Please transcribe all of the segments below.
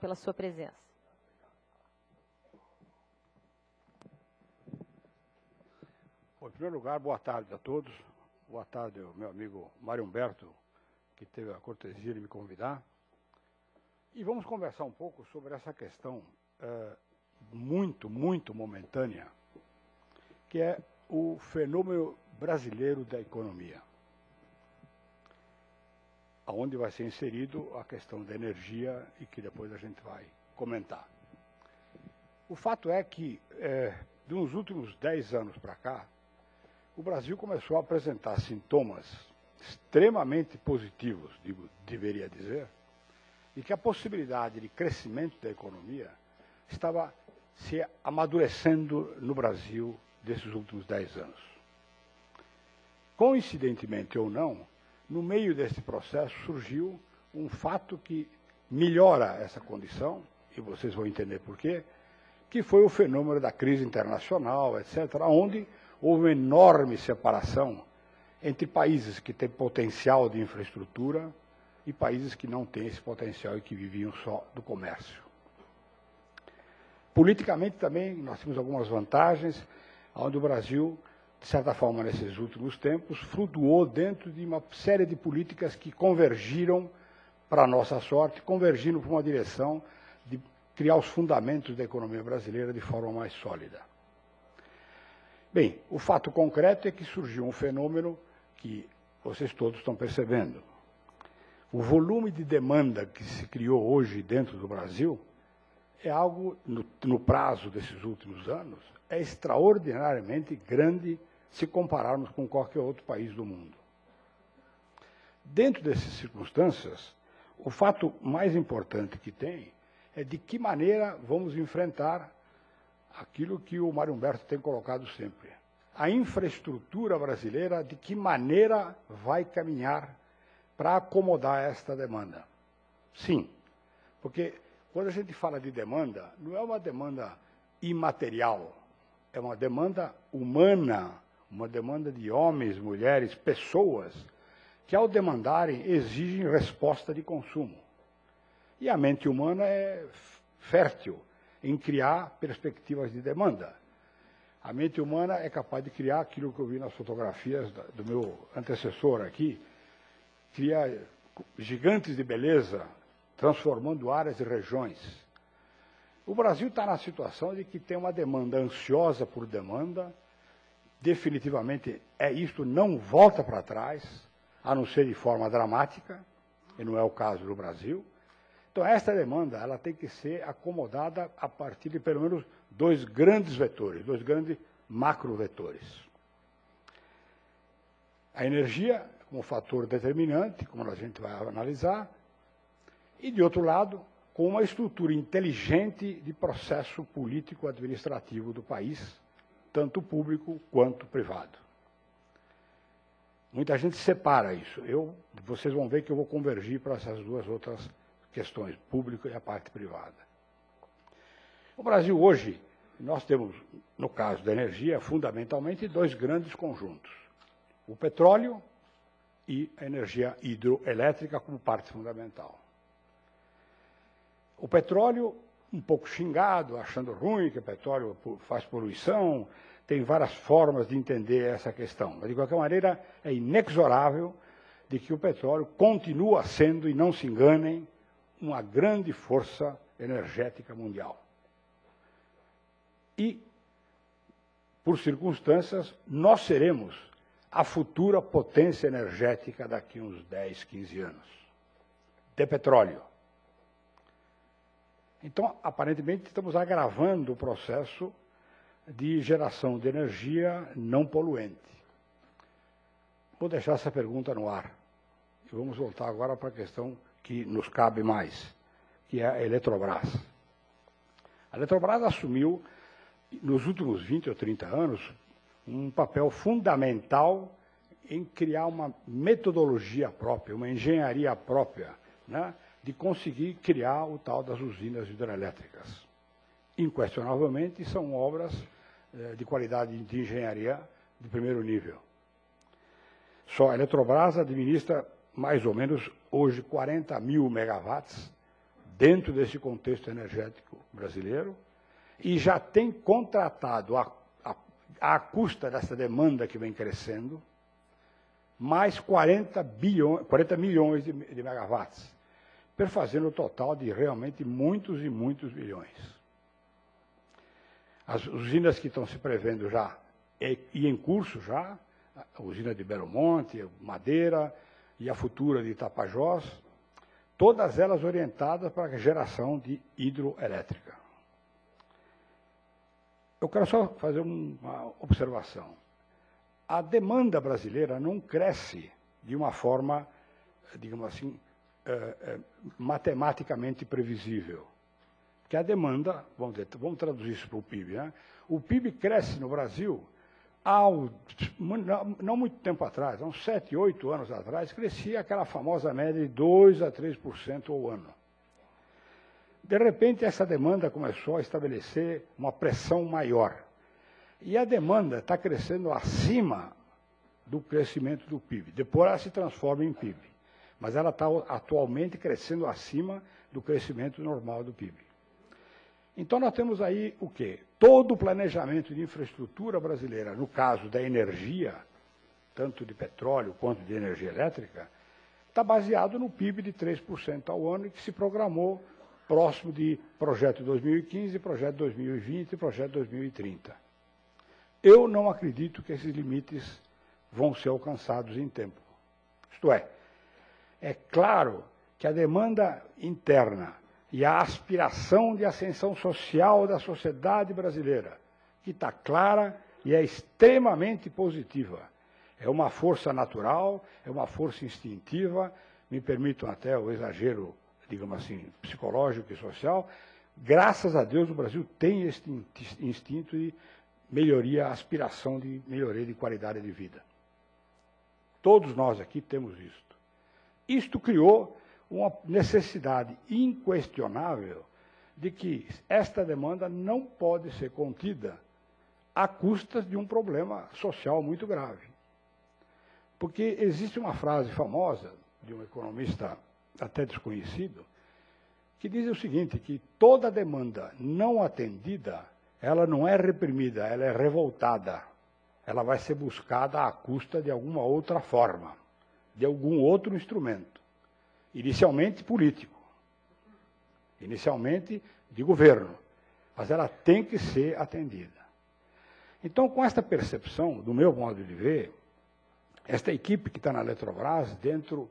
pela sua presença. Bom, em primeiro lugar, boa tarde a todos. Boa tarde ao meu amigo Mário Humberto, que teve a cortesia de me convidar. E vamos conversar um pouco sobre essa questão muito momentânea, que é o fenômeno brasileiro da economia, onde vai ser inserido a questão da energia e que depois a gente vai comentar. O fato é que, de uns últimos 10 anos para cá, o Brasil começou a apresentar sintomas extremamente positivos, deveria dizer, e que a possibilidade de crescimento da economia estava se amadurecendo no Brasil desses últimos 10 anos. Coincidentemente ou não, no meio desse processo surgiu um fato que melhora essa condição, e vocês vão entender por quê, que foi o fenômeno da crise internacional, etc., onde houve uma enorme separação entre países que têm potencial de infraestrutura e países que não têm esse potencial e que viviam só do comércio. Politicamente também nós temos algumas vantagens, onde o Brasil, de certa forma, nesses últimos tempos, flutuou dentro de uma série de políticas que convergiram, para a nossa sorte, convergiram para uma direção de criar os fundamentos da economia brasileira de forma mais sólida. Bem, o fato concreto é que surgiu um fenômeno que vocês todos estão percebendo. O volume de demanda que se criou hoje dentro do Brasil é algo, no prazo desses últimos anos, é extraordinariamente grande se compararmos com qualquer outro país do mundo. Dentro dessas circunstâncias, o fato mais importante que tem é de que maneira vamos enfrentar aquilo que o Mário Humberto tem colocado sempre. A infraestrutura brasileira, de que maneira vai caminhar para acomodar esta demanda? Sim, porque quando a gente fala de demanda, não é uma demanda imaterial, é uma demanda humana, uma demanda de homens, mulheres, pessoas, que ao demandarem exigem resposta de consumo. E a mente humana é fértil em criar perspectivas de demanda. A mente humana é capaz de criar aquilo que eu vi nas fotografias do meu antecessor aqui, cria gigantes de beleza, transformando áreas e regiões. O Brasil está na situação de que tem uma demanda ansiosa por demanda, definitivamente isto não volta para trás, a não ser de forma dramática, e não é o caso do Brasil. Então, esta demanda ela tem que ser acomodada a partir de, pelo menos, dois grandes vetores, dois grandes macrovetores. A energia, como fator determinante, como a gente vai analisar, e, de outro lado, com uma estrutura inteligente de processo político-administrativo do país, tanto público quanto privado. Muita gente separa isso. Vocês vão ver que eu vou convergir para essas duas outras questões, público e a parte privada. O Brasil hoje, nós temos, no caso da energia, fundamentalmente dois grandes conjuntos. O petróleo e a energia hidroelétrica como parte fundamental. O petróleo, um pouco xingado, achando ruim que o petróleo faz poluição, tem várias formas de entender essa questão. Mas, de qualquer maneira, é inexorável de que o petróleo continua sendo, e não se enganem, uma grande força energética mundial. E, por circunstâncias, nós seremos a futura potência energética daqui a uns 10, 15 anos, de petróleo. Então, aparentemente, estamos agravando o processo de geração de energia não poluente. Vou deixar essa pergunta no ar. E vamos voltar agora para a questão que nos cabe mais, que é a Eletrobras. A Eletrobras assumiu, nos últimos 20 ou 30 anos, um papel fundamental em criar uma metodologia própria, uma engenharia própria, né, de conseguir criar o tal das usinas hidrelétricas. Inquestionavelmente, são obras de qualidade de engenharia de primeiro nível. Só a Eletrobras administra mais ou menos hoje 40 mil megawatts dentro desse contexto energético brasileiro, e já tem contratado, à custa dessa demanda que vem crescendo, mais 40 milhões de megawatts, perfazendo o total de realmente muitos e muitos bilhões. As usinas que estão se prevendo já, e em curso já, a usina de Belo Monte, Madeira e a futura de Tapajós, todas elas orientadas para a geração de hidroelétrica. Eu quero só fazer uma observação. A demanda brasileira não cresce de uma forma, digamos assim, matematicamente previsível. Porque a demanda, vamos traduzir isso para o PIB, né? O PIB cresce no Brasil, não muito tempo atrás, há uns 7, 8 anos atrás, crescia aquela famosa média de 2% a 3% ao ano. De repente, essa demanda começou a estabelecer uma pressão maior. E a demanda está crescendo acima do crescimento do PIB. Depois ela se transforma em PIB. Mas ela está atualmente crescendo acima do crescimento normal do PIB. Então nós temos aí o quê? Todo o planejamento de infraestrutura brasileira, no caso da energia, tanto de petróleo quanto de energia elétrica, está baseado no PIB de 3% ao ano e que se programou próximo de projeto 2015, projeto 2020 e projeto 2030. Eu não acredito que esses limites vão ser alcançados em tempo. Isto é claro que a demanda interna e a aspiração de ascensão social da sociedade brasileira, que está clara e é extremamente positiva. É uma força natural, é uma força instintiva, me permitam até o exagero, digamos assim, psicológico e social. Graças a Deus o Brasil tem este instinto de melhoria, aspiração de melhoria de qualidade de vida. Todos nós aqui temos isto. Isto criou uma necessidade inquestionável de que esta demanda não pode ser contida à custa de um problema social muito grave. Porque existe uma frase famosa de um economista até desconhecido, que diz o seguinte, que toda demanda não atendida, ela não é reprimida, ela é revoltada. Ela vai ser buscada à custa de alguma outra forma, de algum outro instrumento. Inicialmente político, inicialmente de governo, mas ela tem que ser atendida. Então, com esta percepção, do meu modo de ver, esta equipe que está na Eletrobras, dentro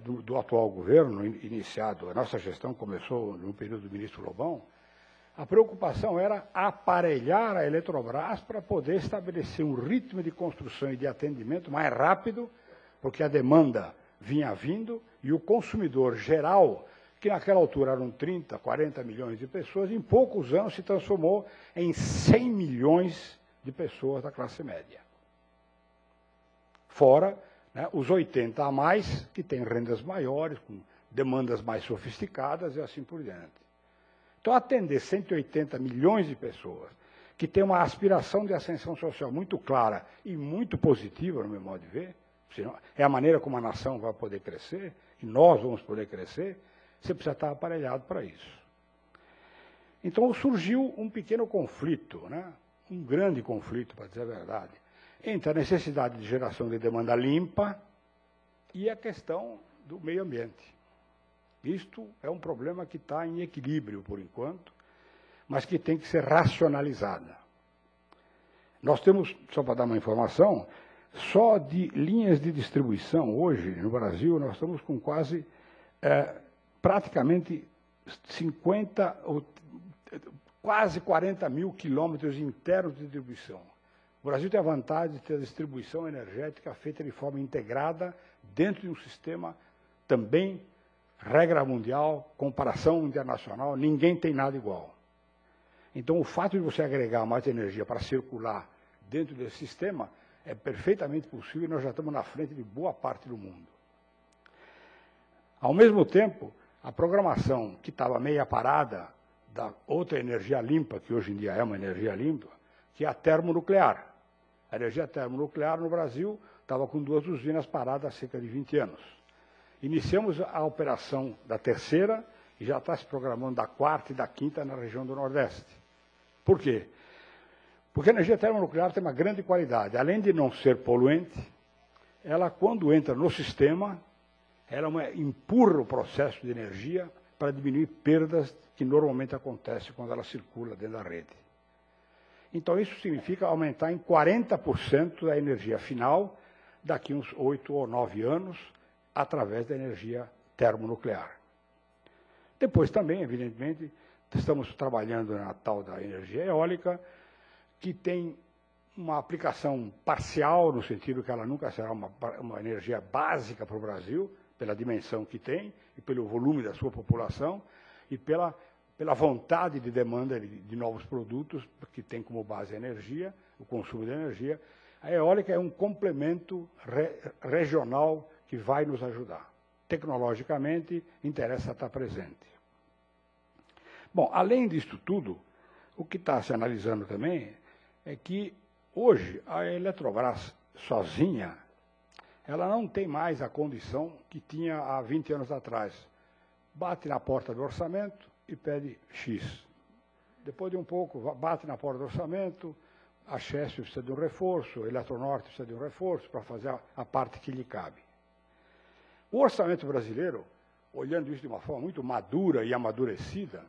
do atual governo iniciado, a nossa gestão começou no período do ministro Lobão, a preocupação era aparelhar a Eletrobras para poder estabelecer um ritmo de construção e de atendimento mais rápido, porque a demanda vinha vindo, e o consumidor geral, que naquela altura eram 30, 40 milhões de pessoas, em poucos anos se transformou em 100 milhões de pessoas da classe média. Fora, né, os 80 a mais, que têm rendas maiores, com demandas mais sofisticadas e assim por diante. Então, atender 180 milhões de pessoas, que têm uma aspiração de ascensão social muito clara e muito positiva, no meu modo de ver, é a maneira como a nação vai poder crescer, e nós vamos poder crescer, você precisa estar aparelhado para isso. Então surgiu um pequeno conflito, né? Um grande conflito, para dizer a verdade, entre a necessidade de geração de demanda limpa e a questão do meio ambiente. Isto é um problema que está em equilíbrio, por enquanto, mas que tem que ser racionalizada. Nós temos, só para dar uma informação, só de linhas de distribuição, hoje, no Brasil, nós estamos com quase, praticamente quase 40 mil quilômetros internos de distribuição. O Brasil tem a vantagem de ter a distribuição energética feita de forma integrada dentro de um sistema também, regra mundial, comparação internacional, ninguém tem nada igual. Então, o fato de você agregar mais energia para circular dentro desse sistema é perfeitamente possível e nós já estamos na frente de boa parte do mundo. Ao mesmo tempo, a programação que estava meia parada da outra energia limpa, que hoje em dia é uma energia limpa, que é a termonuclear. A energia termonuclear no Brasil estava com 2 usinas paradas há cerca de 20 anos. Iniciamos a operação da terceira e já está se programando da quarta e da quinta na região do Nordeste. Por quê? Porque a energia termonuclear tem uma grande qualidade. Além de não ser poluente, ela, quando entra no sistema, ela empurra o processo de energia para diminuir perdas que normalmente acontecem quando ela circula dentro da rede. Então, isso significa aumentar em 40% a energia final daqui uns 8 ou 9 anos, através da energia termonuclear. Depois também, evidentemente, estamos trabalhando na tal da energia eólica, que tem uma aplicação parcial, no sentido que ela nunca será uma energia básica para o Brasil, pela dimensão que tem, e pelo volume da sua população, e pela vontade de demanda de novos produtos, que tem como base a energia, o consumo de energia. A eólica é um complemento regional que vai nos ajudar. Tecnologicamente, interessa estar presente. Bom, além disto tudo, o que está se analisando também é que, hoje, a Eletrobras sozinha, ela não tem mais a condição que tinha há 20 anos atrás. Bate na porta do orçamento e pede X. Depois de um pouco, bate na porta do orçamento, a Chesf precisa de um reforço, a Eletronorte precisa de um reforço para fazer a parte que lhe cabe. O orçamento brasileiro, olhando isso de uma forma muito madura e amadurecida,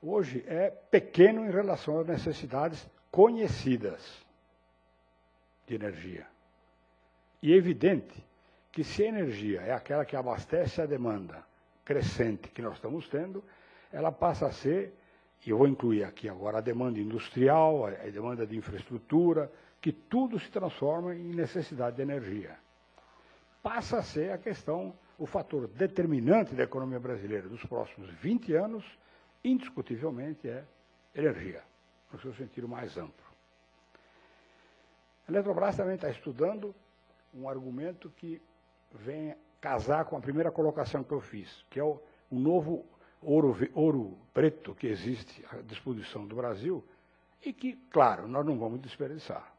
hoje é pequeno em relação às necessidades conhecidas de energia. E é evidente que se a energia é aquela que abastece a demanda crescente que nós estamos tendo, ela passa a ser, e eu vou incluir aqui agora a demanda industrial, a demanda de infraestrutura, que tudo se transforma em necessidade de energia. Passa a ser a questão, o fator determinante da economia brasileira dos próximos 20 anos, indiscutivelmente é energia, no seu sentido mais amplo. A Eletrobras também está estudando um argumento que vem casar com a primeira colocação que eu fiz, que é o novo ouro preto que existe à disposição do Brasil e que, claro, nós não vamos desperdiçar.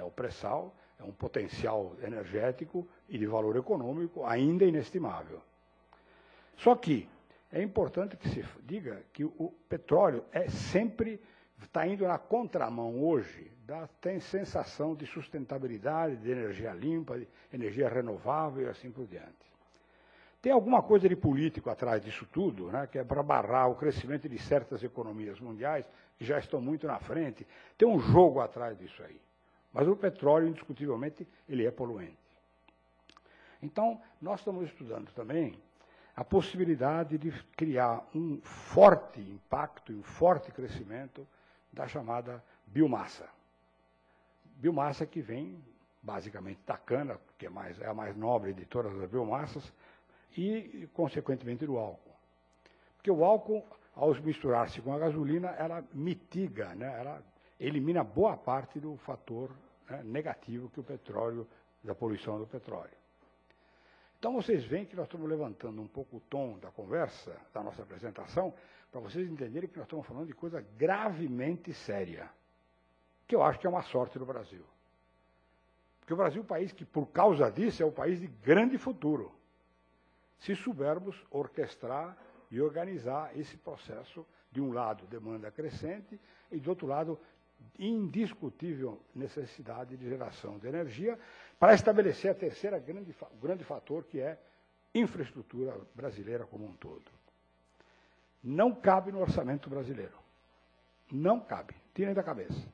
O pré-sal é um potencial energético e de valor econômico ainda inestimável. Só que é importante que se diga que o petróleo está indo na contramão hoje tem sensação de sustentabilidade, de energia limpa, de energia renovável e assim por diante. Tem alguma coisa de político atrás disso tudo, que é para barrar o crescimento de certas economias mundiais, que já estão muito na frente. Tem um jogo atrás disso aí. Mas o petróleo, indiscutivelmente, ele é poluente. Então, nós estamos estudando também a possibilidade de criar um forte impacto, um forte crescimento da chamada biomassa. Biomassa que vem, basicamente, da cana, que é a mais nobre de todas as biomassas, e, consequentemente, do álcool. Porque o álcool, ao misturar-se com a gasolina, ela mitiga, ela elimina boa parte do fator negativo que o petróleo, da poluição do petróleo. Então, vocês veem que nós estamos levantando um pouco o tom da conversa, da nossa apresentação, para vocês entenderem que nós estamos falando de coisa gravemente séria, que eu acho que é uma sorte do Brasil. Porque o Brasil é um país que, por causa disso, é um país de grande futuro, se soubermos orquestrar e organizar esse processo, de um lado, demanda crescente, e, do outro lado, indiscutível necessidade de geração de energia, para estabelecer a terceira grande fator, que é infraestrutura brasileira como um todo. Não cabe no orçamento brasileiro. Não cabe. Tirem da cabeça.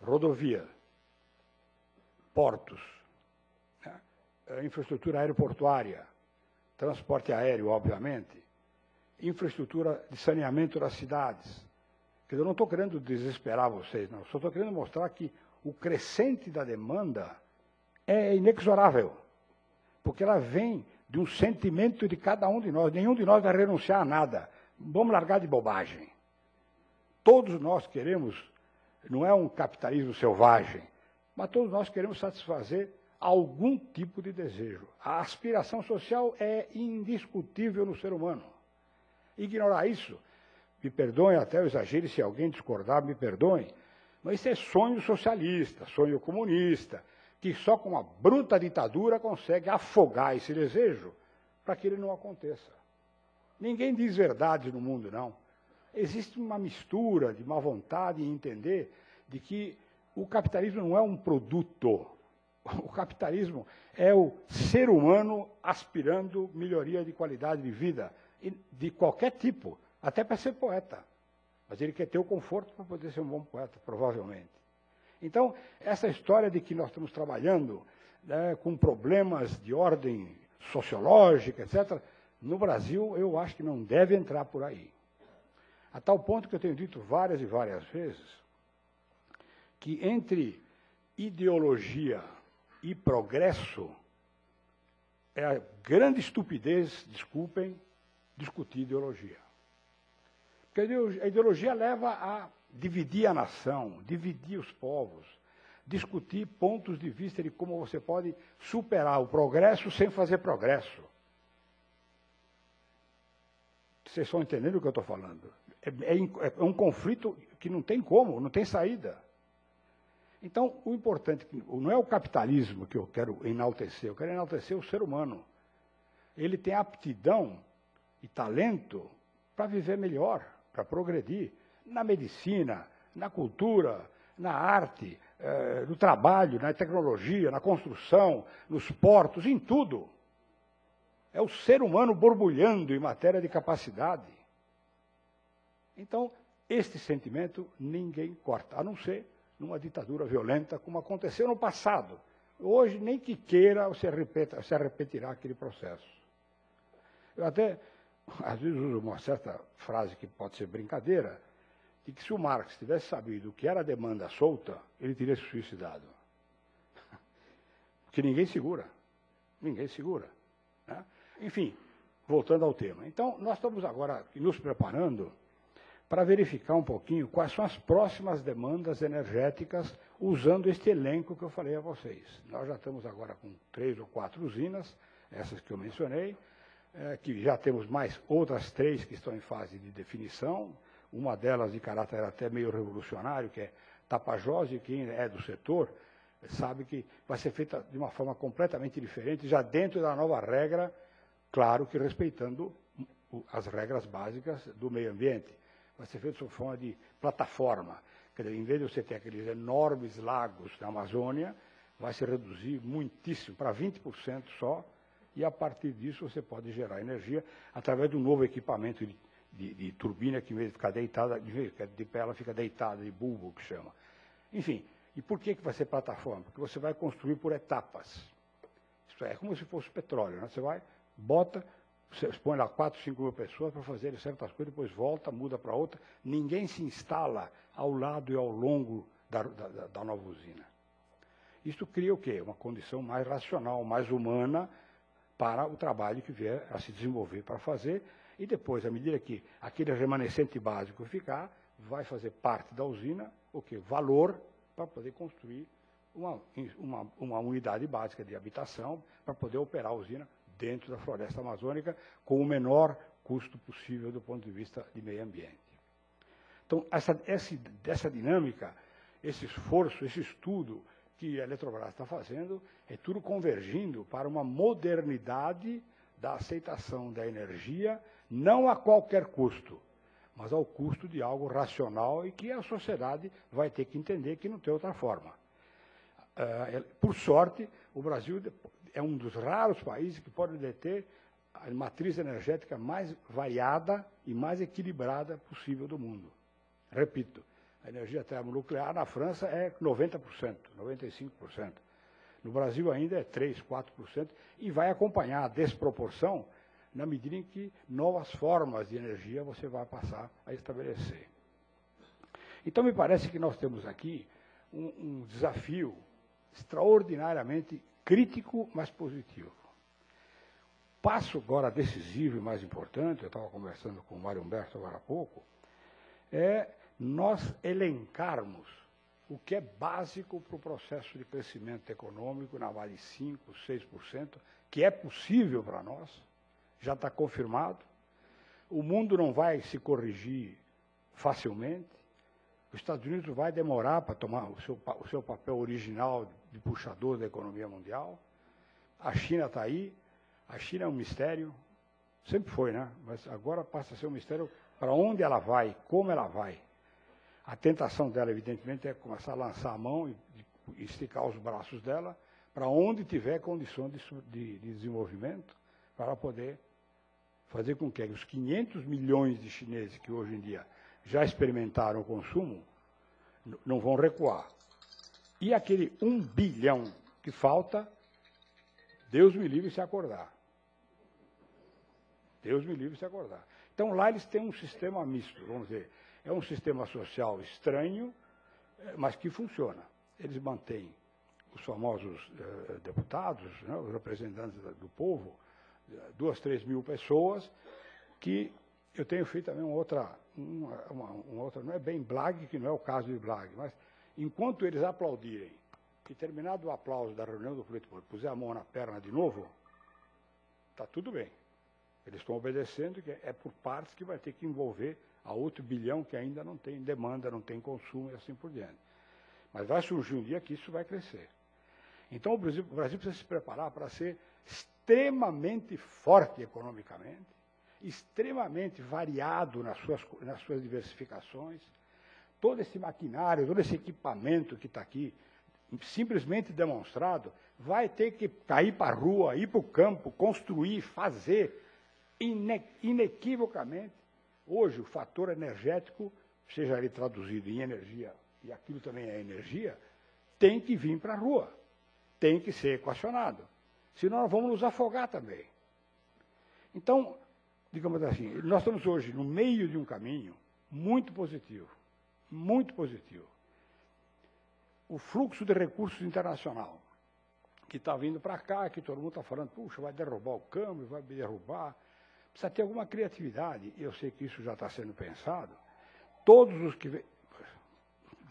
Rodovia, portos, infraestrutura aeroportuária, transporte aéreo, obviamente, infraestrutura de saneamento das cidades. Quer dizer, eu não estou querendo desesperar vocês, não. Só estou querendo mostrar que o crescente da demanda é inexorável, porque ela vem de um sentimento de cada um de nós. Nenhum de nós vai renunciar a nada. Vamos largar de bobagem. Todos nós queremos, não é um capitalismo selvagem, mas todos nós queremos satisfazer algum tipo de desejo. A aspiração social é indiscutível no ser humano. Ignorar isso, me perdoem até o exagero, se alguém discordar, me perdoem, mas isso é sonho socialista, sonho comunista, que só com uma bruta ditadura consegue afogar esse desejo para que ele não aconteça. Ninguém diz verdade no mundo, não. Existe uma mistura de má vontade em entender de que o capitalismo não é um produto. O capitalismo é o ser humano aspirando melhoria de qualidade de vida, de qualquer tipo, até para ser poeta. Mas ele quer ter o conforto para poder ser um bom poeta, provavelmente. Então, essa história de que nós estamos trabalhando, né, com problemas de ordem sociológica, etc., no Brasil, eu acho que não deve entrar por aí. A tal ponto que eu tenho dito várias e várias vezes que entre ideologia e progresso é a grande estupidez, desculpem, discutir ideologia. Porque a ideologia leva a dividir a nação, dividir os povos, discutir pontos de vista de como você pode superar o progresso sem fazer progresso. Vocês estão entendendo o que eu estou falando? É um conflito que não tem como, não tem saída. Então, o importante não é o capitalismo que eu quero enaltecer, eu quero enaltecer o ser humano. Ele tem aptidão e talento para viver melhor, para progredir na medicina, na cultura, na arte, no trabalho, na tecnologia, na construção, nos portos, em tudo. É o ser humano borbulhando em matéria de capacidade. Então, este sentimento ninguém corta, a não ser numa ditadura violenta, como aconteceu no passado. Hoje, nem que queira, se repetirá aquele processo. Eu até, às vezes, uso uma certa frase que pode ser brincadeira, de que se o Marx tivesse sabido o que era a demanda solta, ele teria se suicidado. Porque ninguém segura. Ninguém segura. Né? Enfim, voltando ao tema. Então, nós estamos agora nos preparando para verificar um pouquinho quais são as próximas demandas energéticas usando este elenco que eu falei a vocês. Nós já estamos agora com 3 ou 4 usinas, essas que eu mencionei, que já temos mais outras 3 que estão em fase de definição, uma delas de caráter até meio revolucionário, que é Tapajós, e quem é do setor sabe que vai ser feita de uma forma completamente diferente, já dentro da nova regra, claro que respeitando as regras básicas do meio ambiente. Vai ser feito sob forma de plataforma. Quer dizer, em vez de você ter aqueles enormes lagos na Amazônia, vai se reduzir muitíssimo, para 20% só, e a partir disso você pode gerar energia através de um novo equipamento de turbina, que em vez de ficar deitada, de pé ela fica deitada, de bulbo, que chama. Enfim, e por que vai ser plataforma? Porque você vai construir por etapas. Isso é como se fosse petróleo, né? Você vai, bota, você põe lá 4, 5 mil pessoas para fazerem certas coisas, depois volta, muda para outra. Ninguém se instala ao lado e ao longo da nova usina. Isso cria o quê? Uma condição mais racional, mais humana para o trabalho que vier a se desenvolver para fazer. E depois, à medida que aquele remanescente básico ficar, vai fazer parte da usina, o quê? Valor para poder construir uma unidade básica de habitação, para poder operar a usina dentro da floresta amazônica, com o menor custo possível do ponto de vista de meio ambiente. Então, essa dinâmica, esse esforço, esse estudo que a Eletrobras está fazendo, é tudo convergindo para uma modernidade da aceitação da energia, não a qualquer custo, mas ao custo de algo racional e que a sociedade vai ter que entender que não tem outra forma. Por sorte, o Brasil é um dos raros países que pode deter a matriz energética mais variada e mais equilibrada possível do mundo. Repito, a energia termonuclear na França é 90%, 95%. No Brasil ainda é 3%, 4%, e vai acompanhar a desproporção na medida em que novas formas de energia você vai passar a estabelecer. Então, me parece que nós temos aqui um desafio extraordinariamente crítico, mas positivo. Passo agora decisivo e mais importante, eu estava conversando com o Mário Humberto agora há pouco, é nós elencarmos o que é básico para o processo de crescimento econômico na base de 5%, 6%, que é possível para nós, já está confirmado. O mundo não vai se corrigir facilmente. Os Estados Unidos vai demorar para tomar o seu papel original de puxador da economia mundial. A China está aí. A China é um mistério. Sempre foi, né? Mas agora passa a ser um mistério para onde ela vai, como ela vai. A tentação dela, evidentemente, é começar a lançar a mão e esticar os braços dela para onde tiver condição de desenvolvimento, para ela poder fazer com que os 500 milhões de chineses que hoje em dia já experimentaram o consumo não vão recuar. E aquele 1 bilhão que falta, Deus me livre se acordar. Deus me livre se acordar. Então, lá eles têm um sistema misto, vamos dizer. É um sistema social estranho, mas que funciona. Eles mantêm os famosos deputados, né, os representantes do povo, 2, 3 mil pessoas, que eu tenho feito também uma outra, não é bem blague, que não é o caso de blague, mas enquanto eles aplaudirem, e terminado o aplauso da reunião do político, puser a mão na perna de novo, está tudo bem. Eles estão obedecendo, que é por partes que vai ter que envolver a outro bilhão que ainda não tem demanda, não tem consumo e assim por diante. Mas vai surgir um dia que isso vai crescer. Então o Brasil precisa se preparar para ser extremamente forte economicamente, extremamente variado nas suas diversificações. Todo esse maquinário, todo esse equipamento que está aqui, simplesmente demonstrado, vai ter que cair para a rua, ir para o campo, construir, fazer, inequivocamente. Hoje, o fator energético, seja ele traduzido em energia, e aquilo também é energia, tem que vir para a rua, tem que ser equacionado. Senão nós vamos nos afogar também. Então, digamos assim, nós estamos hoje no meio de um caminho muito positivo, muito positivo. O fluxo de recursos internacional, que está vindo para cá, que todo mundo está falando, puxa, vai derrubar o câmbio, vai derrubar. Precisa ter alguma criatividade, e eu sei que isso já está sendo pensado. Todos os que...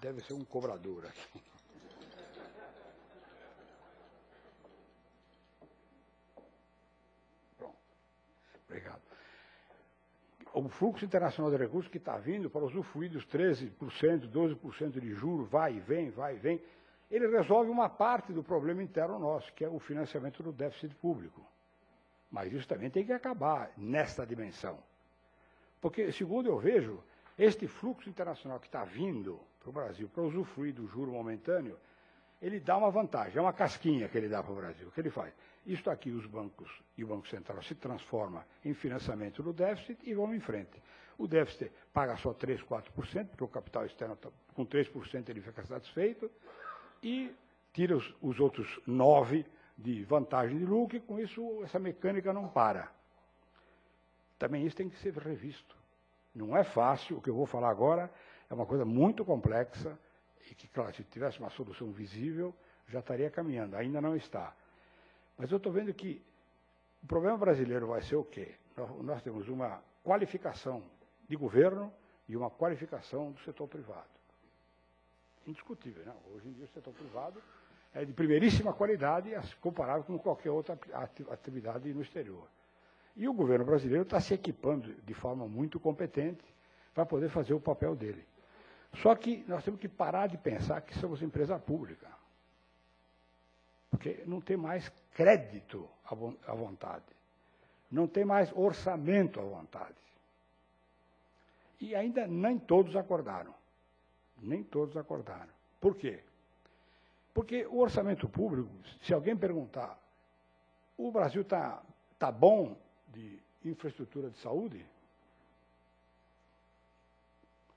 Deve ser um cobrador aqui. Pronto. Obrigado. O fluxo internacional de recursos que está vindo para usufruir dos 13%, 12% de juros, vai e vem, ele resolve uma parte do problema interno nosso, que é o financiamento do déficit público. Mas isso também tem que acabar nesta dimensão. Porque, segundo eu vejo, este fluxo internacional que está vindo para o Brasil para usufruir do juro momentâneo, ele dá uma vantagem, é uma casquinha que ele dá para o Brasil. O que ele faz? Isto aqui, os bancos e o Banco Central se transforma em financiamento do déficit e vão em frente. O déficit paga só 3%, 4%, porque o capital externo com 3% ele fica satisfeito, e tira os outros 9% de vantagem de lucro, e com isso essa mecânica não para. Também isso tem que ser revisto. Não é fácil, o que eu vou falar agora é uma coisa muito complexa, e que, claro, se tivesse uma solução visível, já estaria caminhando, ainda não está. Mas eu estou vendo que o problema brasileiro vai ser o quê? Nós temos uma qualificação de governo e uma qualificação do setor privado. Indiscutível, não? Hoje em dia o setor privado é de primeiríssima qualidade, comparável com qualquer outra atividade no exterior. E o governo brasileiro está se equipando de forma muito competente para poder fazer o papel dele. Só que nós temos que parar de pensar que somos empresa pública. Porque não tem mais crédito à vontade. Não tem mais orçamento à vontade. E ainda nem todos acordaram. Nem todos acordaram. Por quê? Porque o orçamento público, se alguém perguntar, o Brasil está bom de infraestrutura de saúde?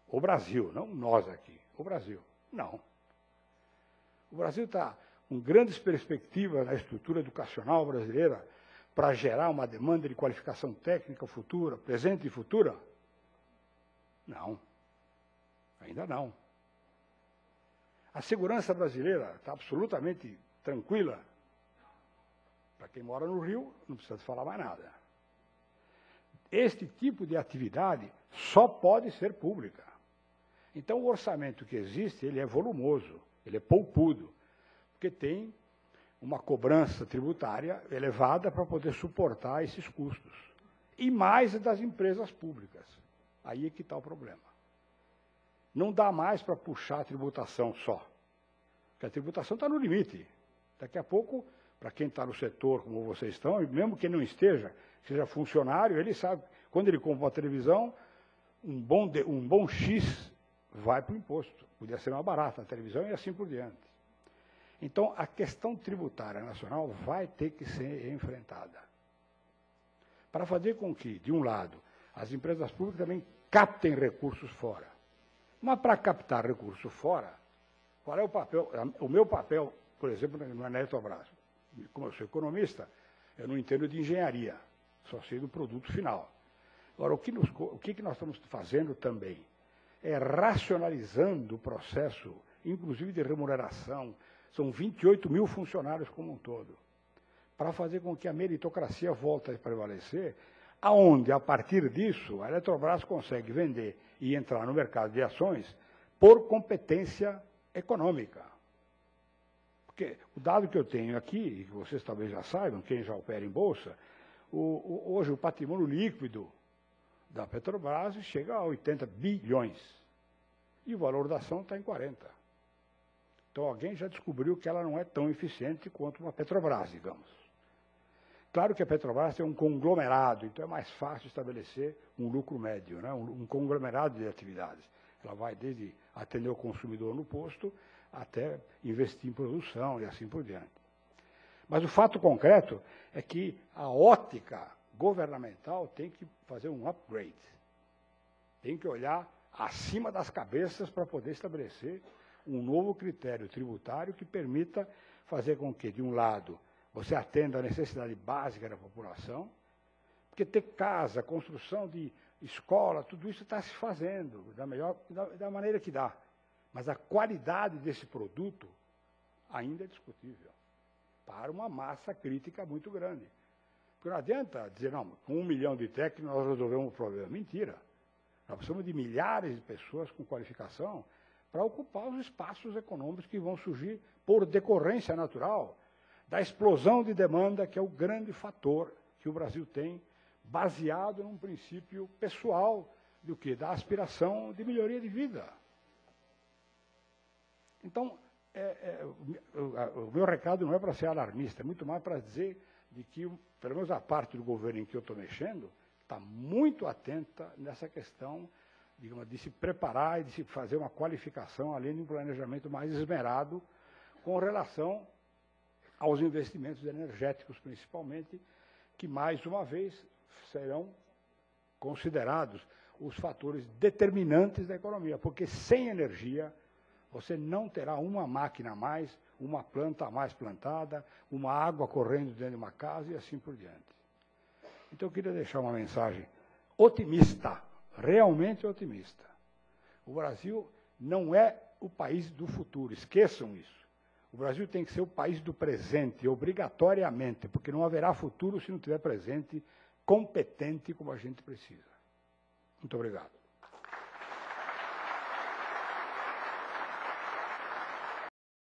O Brasil, não nós aqui, o Brasil. Não. O Brasil está com grandes perspectivas na estrutura educacional brasileira para gerar uma demanda de qualificação técnica futura, presente e futura? Não. Ainda não. A segurança brasileira está absolutamente tranquila. Para quem mora no Rio, não precisa falar mais nada. Este tipo de atividade só pode ser pública. Então, o orçamento que existe, ele é volumoso, ele é poupudo, porque tem uma cobrança tributária elevada para poder suportar esses custos. E mais das empresas públicas. Aí é que está o problema. Não dá mais para puxar a tributação só. Porque a tributação está no limite. Daqui a pouco, para quem está no setor, como vocês estão, e mesmo quem não esteja, seja funcionário, ele sabe, quando ele compra uma televisão, um bom X vai para o imposto. Podia ser mais barata a televisão e assim por diante. Então, a questão tributária nacional vai ter que ser enfrentada. Para fazer com que, de um lado, as empresas públicas também captem recursos fora. Mas para captar recursos fora, qual é o papel? O meu papel, por exemplo, na Eletrobras. Como eu sou economista, eu não entendo de engenharia, só sei do produto final. Agora, o que nós estamos fazendo também é racionalizando o processo, inclusive de remuneração. São 28 mil funcionários como um todo, para fazer com que a meritocracia volte a prevalecer, aonde, a partir disso, a Eletrobras consegue vender e entrar no mercado de ações por competência econômica. Porque o dado que eu tenho aqui, e que vocês talvez já saibam, quem já opera em bolsa, hoje o patrimônio líquido da Petrobras chega a 80 bilhões. E o valor da ação está em 40. Então alguém já descobriu que ela não é tão eficiente quanto uma Petrobras, digamos. Claro que a Petrobras tem um conglomerado, então é mais fácil estabelecer um lucro médio, né? um conglomerado de atividades. Ela vai desde atender o consumidor no posto até investir em produção e assim por diante. Mas o fato concreto é que a ótica governamental tem que fazer um upgrade. Tem que olhar acima das cabeças para poder estabelecer um novo critério tributário que permita fazer com que, de um lado, você atenda a necessidade básica da população, porque ter casa, construção de escola, tudo isso está se fazendo da maneira que dá. Mas a qualidade desse produto ainda é discutível, para uma massa crítica muito grande. Porque não adianta dizer, não, com 1 milhão de técnicos nós resolvemos o problema. Mentira. Nós precisamos de milhares de pessoas com qualificação para ocupar os espaços econômicos que vão surgir por decorrência natural da explosão de demanda, que é o grande fator que o Brasil tem, baseado num princípio pessoal do quê? Da aspiração de melhoria de vida. Então, o meu recado não é para ser alarmista, é muito mais para dizer de que, pelo menos a parte do governo em que eu estou mexendo, está muito atenta nessa questão, digamos, de se preparar e de se fazer uma qualificação, além de um planejamento mais esmerado com relação aos investimentos energéticos, principalmente, que, mais uma vez, serão considerados os fatores determinantes da economia, porque sem energia você não terá uma máquina a mais, uma planta a mais plantada, uma água correndo dentro de uma casa e assim por diante. Então, eu queria deixar uma mensagem otimista, realmente otimista. O Brasil não é o país do futuro, esqueçam isso. O Brasil tem que ser o país do presente, obrigatoriamente, porque não haverá futuro se não tiver presente competente como a gente precisa. Muito obrigado.